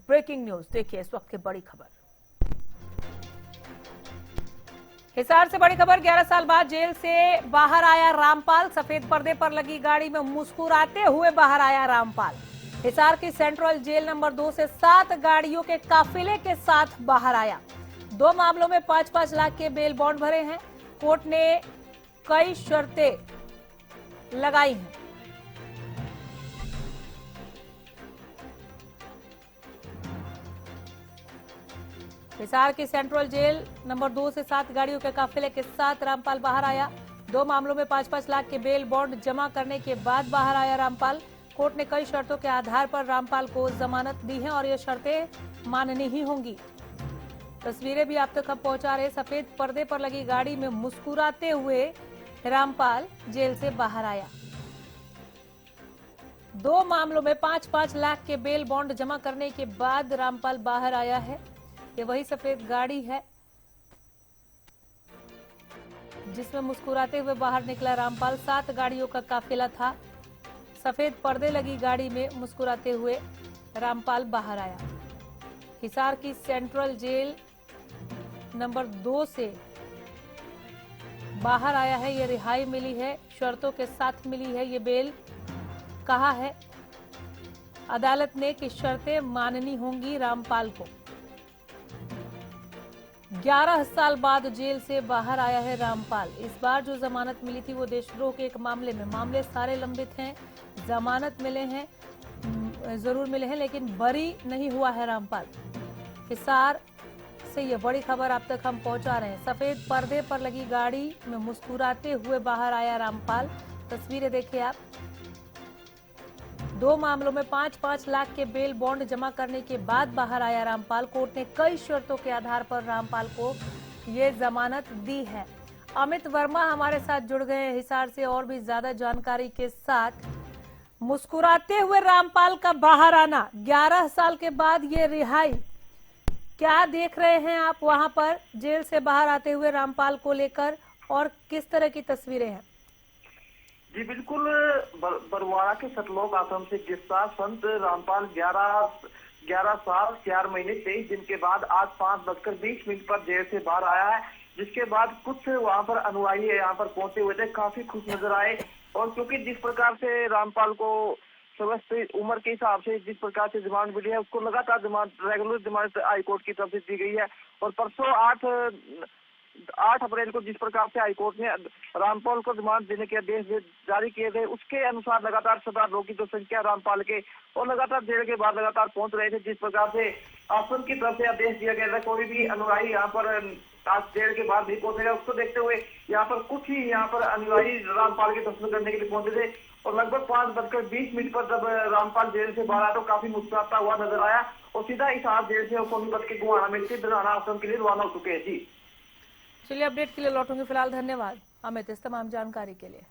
Breaking news, देखिए इस वक्त की बड़ी खबर। हिसार से बड़ी खबर। 11 साल बाद जेल से बाहर आया रामपाल। सफेद पर्दे पर लगी गाड़ी में मुस्कुराते हुए बाहर आया रामपाल। हिसार की सेंट्रल जेल नंबर 2 से 7 गाड़ियों के काफिले के साथ बाहर आया। 2 मामलों में 5-5 लाख के बेल बॉन्ड भरे हैं। कोर्ट ने कई शर्तें लगाई हैं। हिसार की सेंट्रल जेल नंबर 2 से 7 गाड़ियों के काफिले के साथ रामपाल बाहर आया। 2 मामलों में 5-5 लाख के बेल बॉन्ड जमा करने के बाद बाहर आया रामपाल। कोर्ट ने कई शर्तों के आधार पर रामपाल को जमानत दी है और ये शर्तें माननी ही होंगी। तस्वीरें भी आप तक हम पहुंचा रहे। सफेद पर्दे पर लगी गाड़ी में मुस्कुराते हुए रामपाल जेल से बाहर आया। 2 मामलों में 5-5 लाख के बेल बॉन्ड जमा करने के बाद रामपाल बाहर आया है। ये वही सफेद गाड़ी है जिसमें मुस्कुराते हुए बाहर निकला रामपाल। 7 गाड़ियों का काफिला था। सफेद पर्दे लगी गाड़ी में मुस्कुराते हुए रामपाल बाहर आया। हिसार की सेंट्रल जेल नंबर 2 से बाहर आया है। ये रिहाई मिली है, शर्तों के साथ मिली है ये बेल। कहा है अदालत ने कि शर्तें माननी होंगी रामपाल को। 11 साल बाद जेल से बाहर आया है रामपाल। इस बार जो जमानत मिली थी वो देशद्रोह के एक मामले में। मामले सारे लंबित हैं, जमानत मिले हैं, जरूर मिले हैं, लेकिन बरी नहीं हुआ है रामपाल। हिसार से ये बड़ी खबर आप तक हम पहुंचा रहे हैं। सफेद पर्दे पर लगी गाड़ी में मुस्कुराते हुए बाहर आया रामपाल। तस्वीरें देखिए आप। 2 मामलों में 5-5 लाख के बेल बॉन्ड जमा करने के बाद बाहर आया रामपाल। कोर्ट ने कई शर्तों के आधार पर रामपाल को ये जमानत दी है। अमित वर्मा हमारे साथ जुड़ गए हैं हिसार से और भी ज्यादा जानकारी के साथ। मुस्कुराते हुए रामपाल का बाहर आना, 11 साल के बाद ये रिहाई, क्या देख रहे हैं आप वहां पर जेल से बाहर आते हुए रामपाल को लेकर और किस तरह की तस्वीरें हैं? जी बिल्कुल, बरवाड़ा के सतलोक आश्रम से गिरफ्तार संत रामपाल 11 साल 4 महीने 23 दिन के बाद आज 5:20 पर जेल से बाहर आया है। जिसके बाद कुछ वहां पर अनुयायी यहाँ पर पहुंचे हुए थे, काफी खुश नजर आए। और क्योंकि जिस प्रकार से रामपाल को समस्त उम्र के हिसाब से जिस प्रकार से जमानत मिली है, उसको लगातार रेगुलर जमानत हाईकोर्ट की तरफ से दी गई है। और परसों 8 अप्रैल को जिस प्रकार से हाईकोर्ट ने रामपाल को जमानत देने के आदेश जारी किए थे, उसके अनुसार लगातार श्रद्धालुओं की जो संख्या रामपाल के और लगातार जेल के बाद लगातार पहुंच रहे थे। जिस प्रकार से आश्रम की तरफ से आदेश दिया गया था, कोई भी अनुयायी यहाँ पर आज जेल के बाद नहीं पहुंचेगा, उसको देखते हुए यहाँ पर कुछ ही यहाँ पर अनुयायी रामपाल के दर्शन करने के लिए पहुंचे थे। और लगभग 5:20 पर जब रामपाल जेल से बाहर आया तो काफी मुस्कुराता हुआ नजर आया और सीधा हिसार जेल से सोनीपत के गुहाना में स्थित दराना आश्रम के लिए रवाना हो चुके हैं। जी चलिए, अपडेट के लिए लौटूंगी। फिलहाल धन्यवाद अमित इस तमाम जानकारी के लिए।